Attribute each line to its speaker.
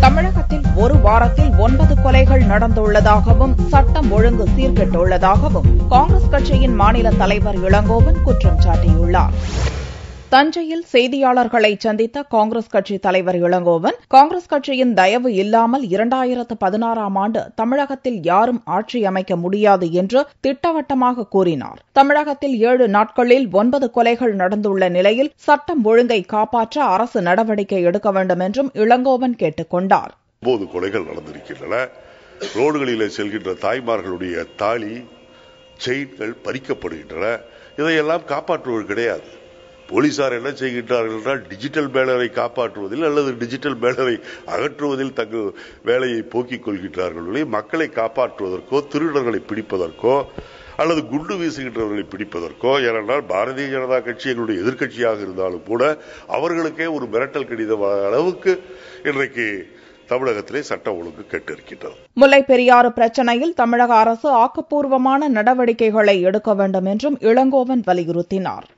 Speaker 1: தமிழகத்தில் ஒரு வாரத்தில் 9 கொலைகள் நடந்துள்ளதாகவும் சட்டம் ஒழுங்கு சீர்கெட்டுள்ளதாகவும் காங்கிரஸ் கட்சியின் மாநில தலைவர் இளங்கோவன் குற்றம் சாட்டியுள்ளார். தஞ்சையில் செய்தியாளர்களை சந்தித்த காங்கிரஸ் கட்சி தலைவர் இளங்கோவன், காங்கிரஸ் கட்சியின் தயவு இல்லாமல் 2016ஆம் ஆண்டு தமிழகத்தில் யாரும் ஆட்சி அமைக்க முடியாது என்று திட்டவட்டமாக கூறினார். தமிழகத்தில் 7 நாட்களில் 9 கொலைகள் நடந்துள்ள நிலையில் சட்டம் ஒழுங்கை காப்பாற்ற அரசு நடவடிக்கை எடுக்க வேண்டும் என்றும் இளங்கோவன் கேட்டுக் கொண்டார்.
Speaker 2: 9 கொலைகள் நடந்திருக்கின்றன. ரோடுகளிலே செல்கின்ற தாய்மார்களுடைய தாலி செயின்கள் பறிக்கப்படுகின்றன. இதையெல்லாம் காப்பாற்றுவது கிடையாது. போலீசார் என்ன செய்கின்றார்கள் என்றால் டிஜிட்டல் பேனரை காப்பாற்றுவதில் அல்லது டிஜிட்டல் பேனரை அகற்றுவதில் தங்கள் வேலையை போக்கிக் கொள்கின்றார்கள். மக்களை காப்பாற்றுவதற்கோ திருடர்களை பிடிப்பதற்கோ அல்லது குண்டு வீசுகின்றவர்களை பிடிப்பதற்கோ, ஏனென்றால் பாரதிய ஜனதா கட்சி எங்களுடைய எதிர்க்கட்சியாக இருந்தாலும் கூட அவர்களுக்கே ஒரு மிரட்டல் கடித அளவுக்கு இன்றைக்கு தமிழகத்திலே சட்ட ஒழுங்கு கெட்டிருக்கின்றது.
Speaker 1: முல்லை பெரியாறு பிரச்சினையில் தமிழக அரசு ஆக்கப்பூர்வமான நடவடிக்கைகளை எடுக்க வேண்டும் என்றும் இளங்கோவன் வலியுறுத்தினார்.